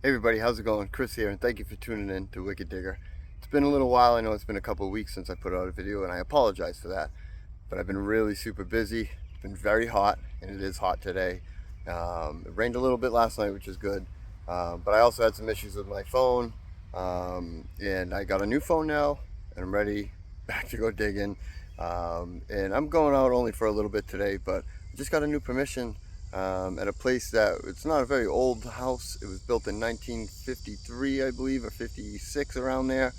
Hey everybody, how's it going? Chris here, and thank you for tuning in to Wicked Digger. It's been a little while. I know it's been a couple of weeks since I put out a video, and I apologize for that. But I've been really super busy. It's been very hot, and it is hot today. It rained a little bit last night, which is good. But I also had some issues with my phone, and I got a new phone now, and I'm ready back to go digging. And I'm going out only for a little bit today, but I just got a new permission at a place that it's not a very old house. It was built in 1953, I believe, or 56, around there.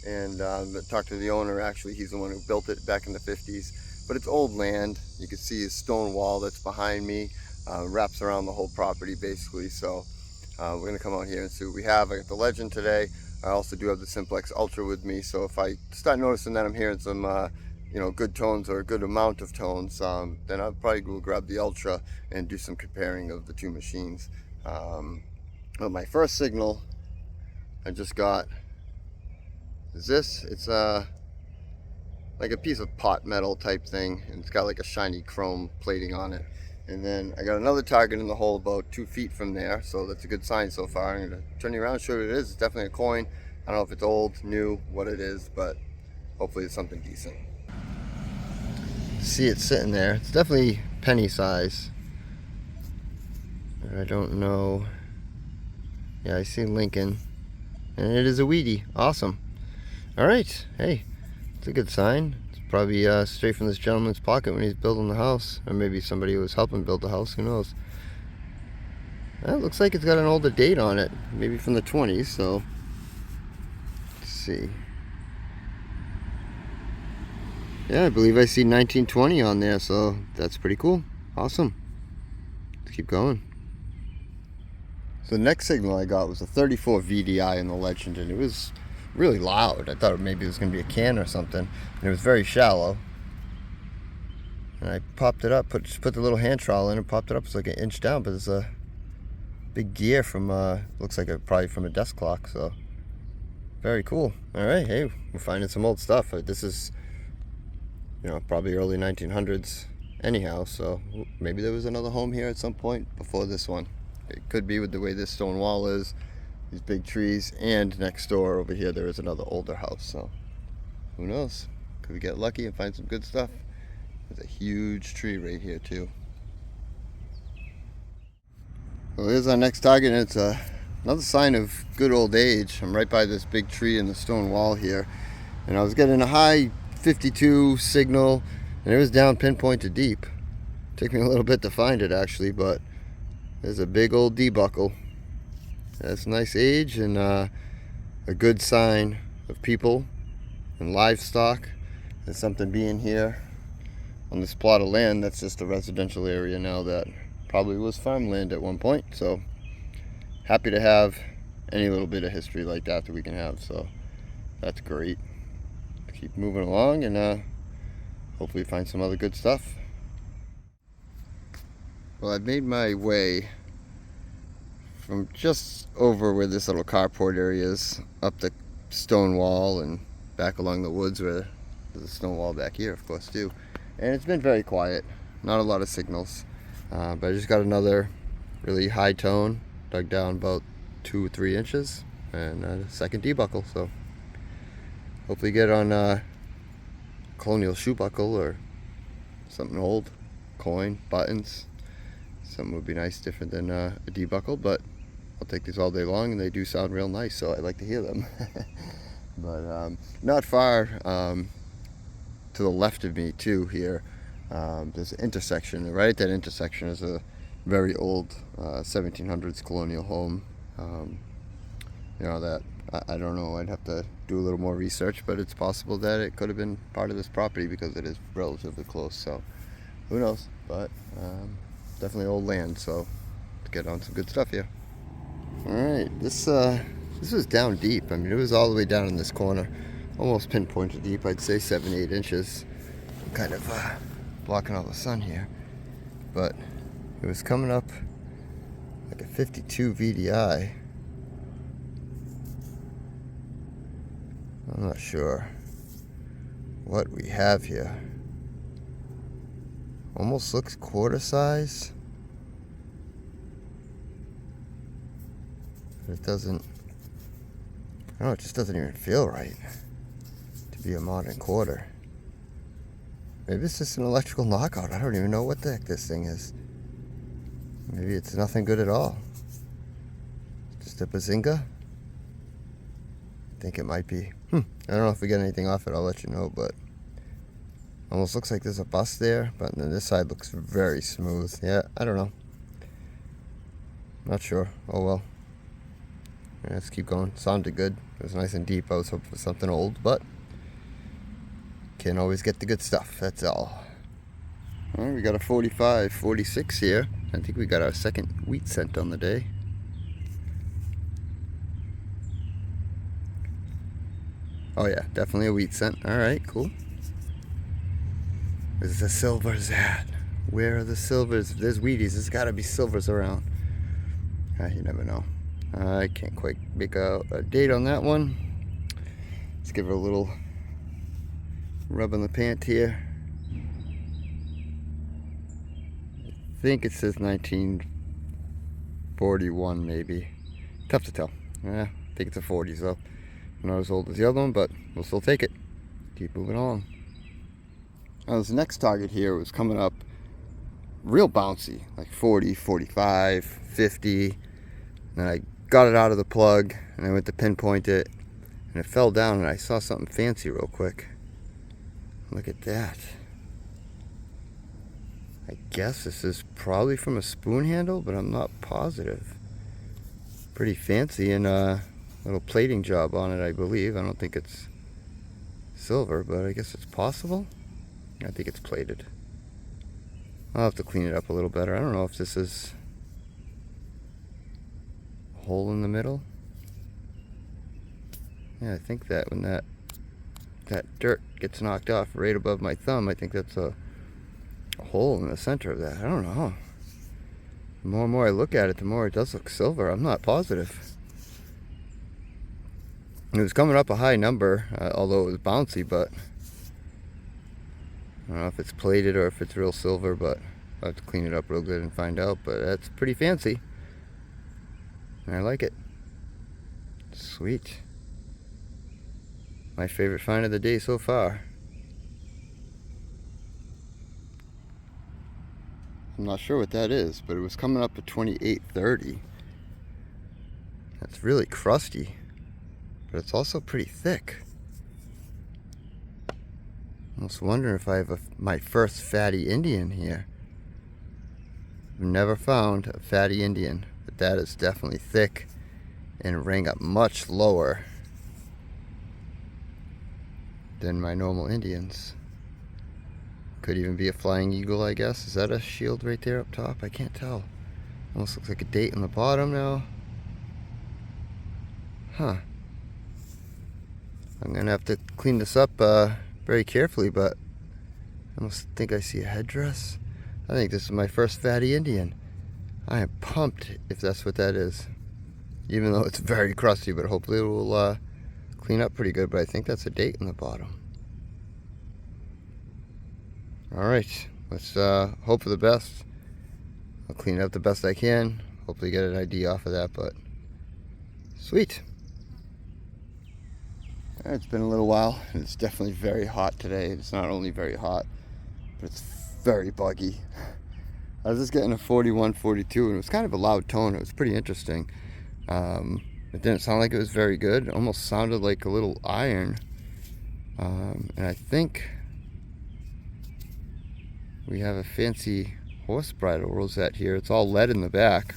And I talked to the owner. Actually, he's the one who built it back in the 50s. But it's old land. You can see a stone wall that's behind me, wraps around the whole property basically. So we're gonna come out here and see what we have. I got the Legend today. I also do have the Simplex Ultra with me. So if I start noticing that I'm hearing some good tones or a good amount of tones, then I'll probably go grab the Ultra and do some comparing of the two machines. But my first signal I just got is this. It's like a piece of pot metal type thing, and it's got like a shiny chrome plating on it. And then I got another target in the hole about 2 feet from there, so that's a good sign so far. I'm gonna turn you around and show you what it is. It's definitely a coin. I don't know if it's old, new, what it is, but hopefully it's something decent. See it sitting there. It's definitely penny size. I don't know. Yeah, I see Lincoln, and it is a Wheatie. Awesome. All right. Hey, it's a good sign. It's probably straight from this gentleman's pocket when he's building the house, or maybe somebody who was helping build the house. Who knows? It looks like it's got an older date on it, maybe from the 20s. So let's see. Yeah, I believe I see 1920 on there, so that's pretty cool. Awesome. Let's keep going. So the next signal I got was a 34 VDI in the Legend, and it was really loud. I thought maybe it was going to be a can or something, and it was very shallow. And I popped it up, just put the little hand trowel in and popped it up. It's like an inch down, but it's a big gear from, looks like probably from a desk clock, so very cool. All right, hey, we're finding some old stuff. This is, probably early 1900s anyhow, so maybe there was another home here at some point before this one. It could be with the way this stone wall is, these big trees, and next door over here there is another older house, so who knows? Could we get lucky and find some good stuff? There's a huge tree right here too. Well, here's our next target, and it's another sign of good old age. I'm right by this big tree in the stone wall here, and I was getting a high 52 signal, and it was down pinpoint to deep. Took me a little bit to find it actually, but there's a big old D buckle. That's nice age, and a good sign of people and livestock, and something being here on this plot of land that's just a residential area now that probably was farmland at one point. So happy to have any little bit of history like that we can have, so that's great. Keep moving along, and hopefully find some other good stuff. Well, I've made my way from just over where this little carport area is, up the stone wall and back along the woods where there's a stone wall back here, of course, too. And it's been very quiet, not a lot of signals, but I just got another really high tone, dug down about 2 or 3 inches, and a second D-buckle, so hopefully get on a colonial shoe buckle or something old, coin, buttons. Something would be nice, different than a D-buckle, but I'll take these all day long, and they do sound real nice, so I like to hear them. But not far to the left of me too here, there's an intersection, and right at that intersection is a very old 1700s colonial home. That I don't know, I'd have to do a little more research, but it's possible that it could have been part of this property because it is relatively close, so who knows. But definitely old land, so let's get on some good stuff here. Alright, this was down deep. I mean, it was all the way down in this corner, almost pinpointed deep. I'd say 7-8 inches. I'm kind of blocking all the sun here, but it was coming up like a 52 VDI. I'm not sure what we have here. Almost looks quarter size. but it doesn't, I don't know, it just doesn't even feel right to be a modern quarter. Maybe it's just an electrical knockout. I don't even know what the heck this thing is. Maybe it's nothing good at all. Just a bazinga? I think it might be. I don't know if we get anything off it, I'll let you know, but almost looks like there's a bust there, but then this side looks very smooth. Yeah, I don't know. Not sure. Oh well. Yeah, let's keep going. Sounded good. It was nice and deep. I was hoping for something old, but can't always get the good stuff. That's all. Alright, we got a 45, 46 here. I think we got our second wheat scent on the day. Oh yeah, definitely a wheat scent. Alright, cool. Where's the silvers at? Where are the silvers? If there's Wheaties, there's gotta be silvers around. You never know. I can't quite make a date on that one. Let's give her a little rub on the pant here. I think it says 1941 maybe. Tough to tell. Yeah, I think it's a 40s though. Not as old as the other one, but we'll still take it. Keep moving on. Now this next target here was coming up real bouncy, like 40, 45, 50. And I got it out of the plug and I went to pinpoint it and it fell down and I saw something fancy real quick. Look at that. I guess this is probably from a spoon handle, but I'm not positive. Pretty fancy and little plating job on it, I believe. I don't think it's silver, but I guess it's possible. I think it's plated. I'll have to clean it up a little better. I don't know if this is a hole in the middle. Yeah, I think that when that dirt gets knocked off right above my thumb, I think that's a hole in the center of that. I don't know. The more and more I look at it, the more it does look silver. I'm not positive. It was coming up a high number, although it was bouncy, but I don't know if it's plated or if it's real silver, but I'll have to clean it up real good and find out. But that's pretty fancy. And I like it. Sweet. My favorite find of the day so far. I'm not sure what that is, but it was coming up at 28.30. That's really crusty, but it's also pretty thick. I was wondering if I have my first fatty Indian here. I've never found a fatty Indian, but that is definitely thick and rang up much lower than my normal Indians. Could even be a flying eagle, I guess. Is that a shield right there up top? I can't tell. Almost looks like a date on the bottom now. Huh. I'm gonna have to clean this up very carefully, but I almost think I see a headdress. I think this is my first fatty Indian. I am pumped if that's what that is. Even though it's very crusty, but hopefully it will clean up pretty good. But I think that's a date on the bottom. Alright, let's hope for the best. I'll clean it up the best I can. Hopefully get an ID off of that, but sweet. It's been a little while, and it's definitely very hot today. It's not only very hot, but it's very buggy. I was just getting a 41, 42, and it was kind of a loud tone. It was pretty interesting. It didn't sound like it was very good. It almost sounded like a little iron. And I think we have a fancy horse bridle rosette here. It's all lead in the back.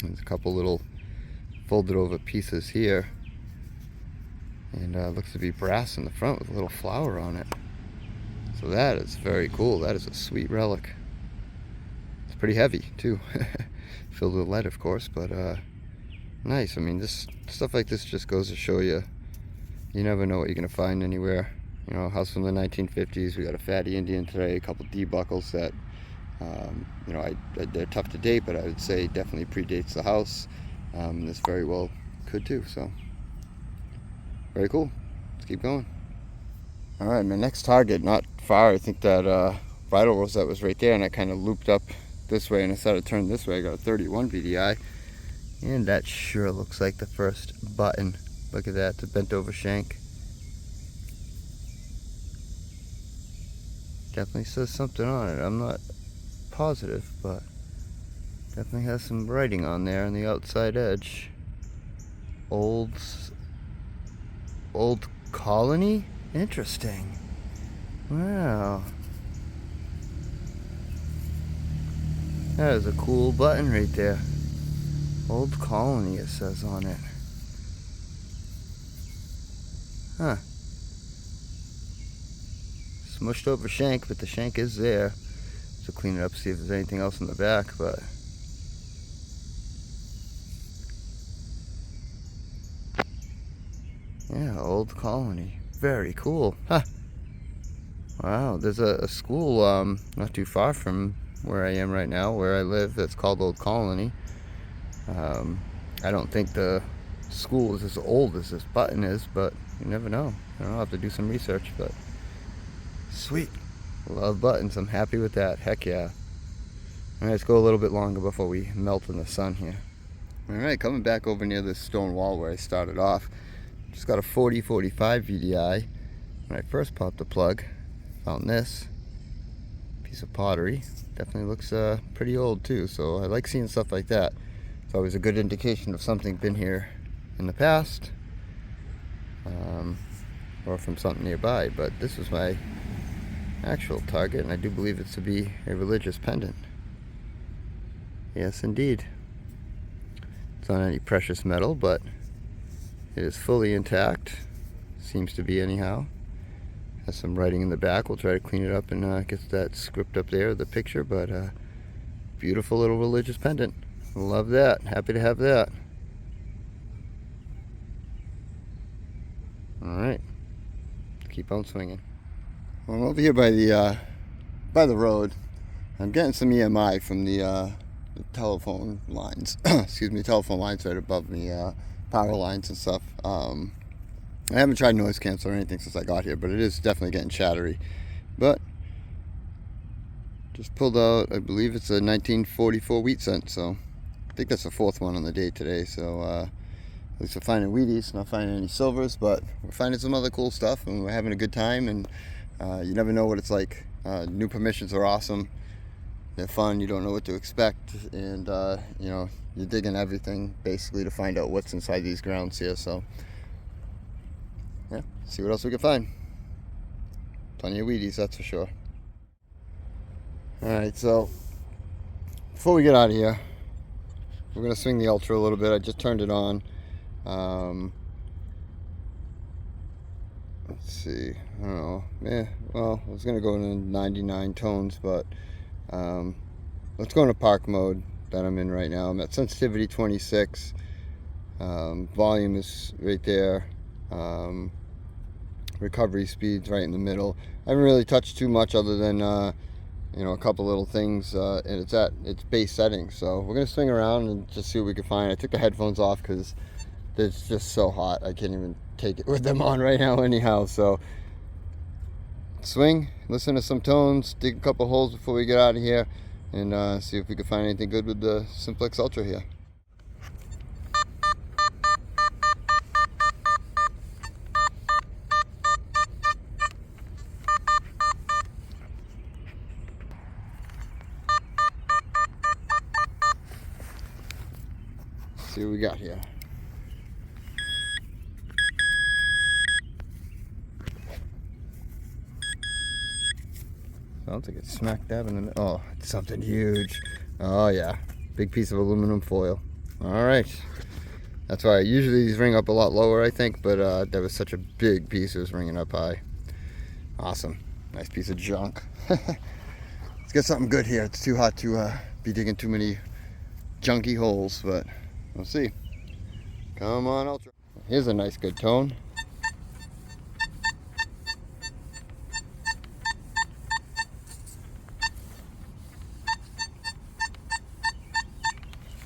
There's a couple little folded over pieces here. And looks to be brass in the front with a little flower on it. So that is very cool. That is a sweet relic. It's pretty heavy too. Filled with lead, of course, but nice. I mean, this stuff like this just goes to show you, you never know what you're gonna find anywhere. You know, house from the 1950s. We got a fatty Indian today, a couple D buckles that, you know, they're tough to date, but I would say definitely predates the house. This very well could too. So very cool. Let's keep going. All right, my next target, not far. I think that bridle rosette was right there, and I kind of looped up this way, and I started turning this way. I got a 31 BDI, And that sure looks like the first button. Look at that, it's a bent over shank. Definitely says something on it. I'm not positive, but definitely has some writing on there on the outside edge. Old Colony? Interesting. Wow. That is a cool button right there. Old Colony, it says on it. Huh. Smushed over shank, but the shank is there. So clean it up, see if there's anything else in the back, but yeah, Old Colony. Very cool. Huh. Wow, there's a school not too far from where I am right now, where I live, that's called Old Colony. I don't think the school is as old as this button is, but you never know. I'll have to do some research, but sweet. Love buttons. I'm happy with that. Heck yeah. Alright, let's go a little bit longer before we melt in the sun here. Alright, coming back over near this stone wall where I started off. Just got a 40-45 VDI. When I first popped the plug, found this piece of pottery. Definitely looks pretty old too, so I like seeing stuff like that. It's always a good indication of something been here in the past, or from something nearby. But this was my actual target, and I do believe it's to be a religious pendant. Yes, indeed. It's not any precious metal, but it is fully intact. Seems to be anyhow. Has some writing in the back. We'll try to clean it up and get that script up there, the picture, but beautiful little religious pendant. Love that. Happy to have that. Alright. Keep on swinging. Well, I'm over here by the road. I'm getting some EMI from the telephone lines. Excuse me, telephone lines right above me, power lines and stuff. I haven't tried noise cancel or anything since I got here, but it is definitely getting chattery. But just pulled out, I believe it's a 1944 wheat cent, so I think that's the fourth one on the day today. So at least we're finding wheaties, not finding any silvers, but we're finding some other cool stuff, and we're having a good time. And you never know what it's like. New permissions are awesome. They're fun. You don't know what to expect, and you know, you're digging everything basically to find out what's inside these grounds here. So yeah, see what else we can find. Plenty of wheaties, that's for sure. Alright, so before we get out of here, we're going to swing the Ultra a little bit. I just turned it on. Let's see, I don't know. Yeah, well, I was going to go into 99 tones, but let's go into park mode that I'm in right now. I'm at sensitivity 26. Volume is right there. Recovery speed's right in the middle. I haven't really touched too much other than you know, a couple little things, and it's at its base settings. So we're gonna swing around and just see what we can find. I took the headphones off because it's just so hot. I can't even take it with them on right now anyhow. So swing, listen to some tones, dig a couple holes before we get out of here, and see if we can find anything good with the Sumplex Ultra here. See what we got here. Sounds like it's smack dab in the middle. Oh, it's something huge. Oh yeah, big piece of aluminum foil. All right, that's why usually these ring up a lot lower, I think, but that was such a big piece, it was ringing up high. Awesome, nice piece of junk. Let's get something good here. It's too hot to be digging too many junky holes, but we'll see. Come on, Ultra. Here's a nice good tone.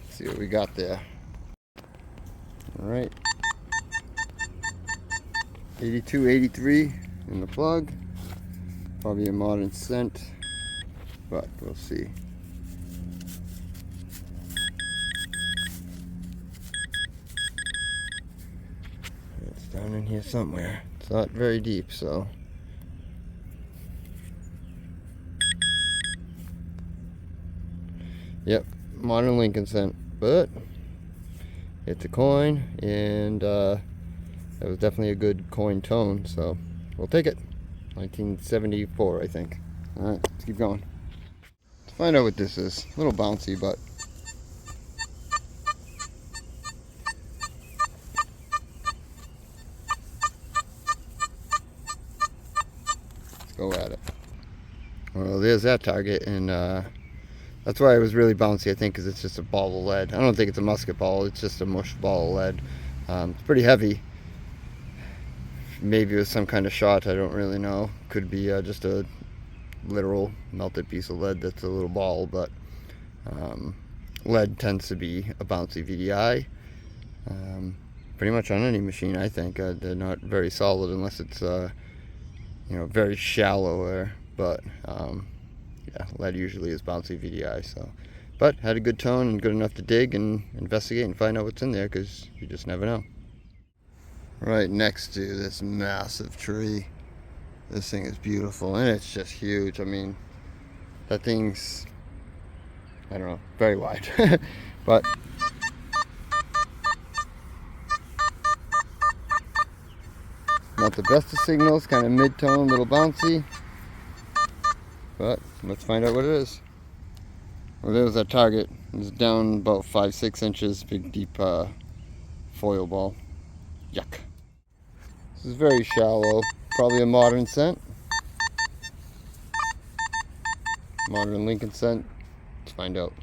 Let's see what we got there. All right. 82, 83 in the plug. Probably a modern scent, but we'll see. one in here somewhere. It's not very deep, so. Yep, modern Lincoln cent, but it's a coin, and that was definitely a good coin tone, so we'll take it. 1974, I think. All right, let's keep going. Let's find out what this is. A little bouncy, but let's go at it. Well, there's that target, and that's why it was really bouncy, I think, because it's just a ball of lead. I don't think it's a musket ball, it's just a mush ball of lead. It's pretty heavy. Maybe it was some kind of shot, I don't really know. Could be just a literal melted piece of lead that's a little ball, but lead tends to be a bouncy VDI. Pretty much on any machine, I think. They're not very solid unless it's you know, very shallow, but yeah, lead usually is bouncy VDI. So, but had a good tone and good enough to dig and investigate and find out what's in there, because you just never know. Right next to this massive tree. This thing is beautiful, and it's just huge. I mean, that thing's, I don't know, very wide. But not the best of signals, kind of mid-tone, little bouncy. But let's find out what it is. Well, there's that target. It's down about 5-6 inches, big deep foil ball. Yuck. This is very shallow, probably a modern cent. Modern Lincoln cent. Let's find out.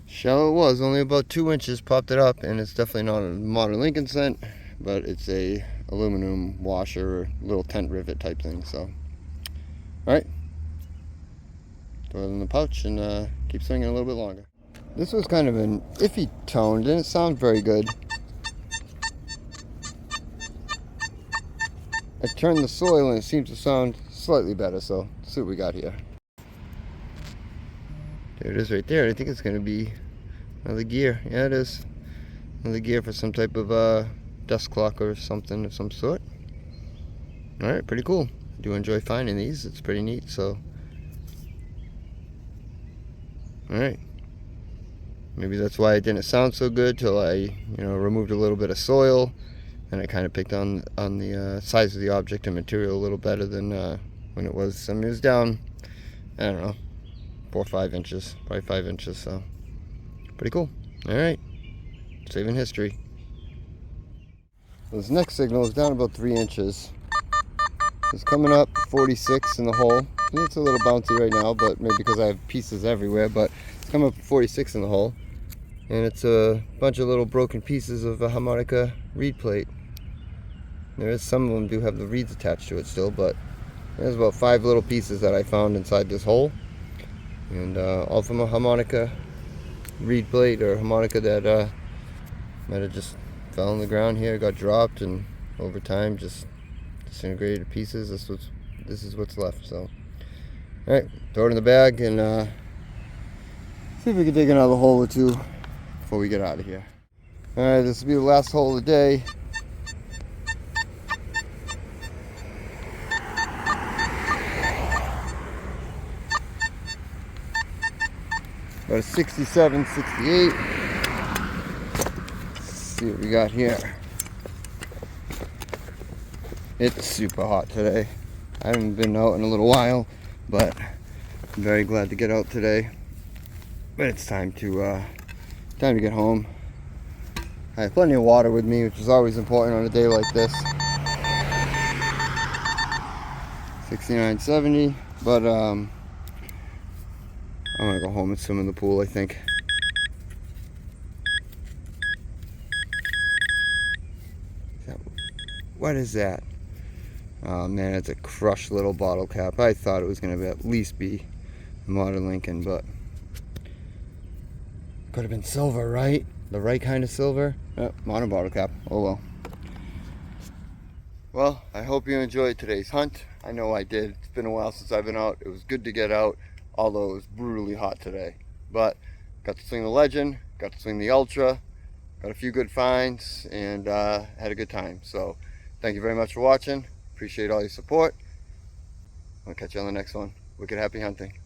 Shallow it was, only about 2 inches, popped it up, and it's definitely not a modern Lincoln cent, but it's a aluminum washer or little tent rivet type thing. So, alright. Throw it in the pouch and keep swinging a little bit longer. This was kind of an iffy tone, didn't sound very good. I turned the soil and it seems to sound slightly better, so let's see what we got here. There it is right there. I think it's going to be another gear. Yeah, it is. Another gear for some type of dust clock or something of some sort. Alright, pretty cool. I do enjoy finding these. It's pretty neat, so. Alright. Maybe that's why it didn't sound so good till I, removed a little bit of soil. And I kind of picked on the size of the object and material a little better than when it was. I mean, it was down, I don't know, 4 or 5 inches, probably 5 inches, so pretty cool. All right, saving history. This next signal is down about 3 inches. It's coming up 46 in the hole. It's a little bouncy right now, but maybe because I have pieces everywhere, but it's coming up 46 in the hole. And it's a bunch of little broken pieces of a harmonica reed plate. There is, some of them do have the reeds attached to it still, but there's about 5 little pieces that I found inside this hole. And all from a harmonica reed plate or harmonica that might have just fell on the ground here, got dropped, and over time just disintegrated to pieces. This is what's left. So, alright, throw it in the bag and see if we can dig another hole or two before we get out of here. Alright, this will be the last hole of the day. About a 67, 68. Let's see what we got here. It's super hot today. I haven't been out in a little while, but I'm very glad to get out today. But it's time to get home. I have plenty of water with me, which is always important on a day like this. 69.70, but I'm gonna go home and swim in the pool, I think. What is that? Oh man, it's a crushed little bottle cap. I thought it was gonna at least be a modern Lincoln, but could have been silver, right? The right kind of silver. Oh, modern bottle cap. Oh well. Well, I hope you enjoyed today's hunt. I know I did. It's been a while since I've been out. It was good to get out, although it was brutally hot today. But got to swing the Legend, got to swing the Ultra, got a few good finds, and had a good time. So Thank you very much for watching. Appreciate all your support. I'll catch you on the next one. Wicked happy hunting.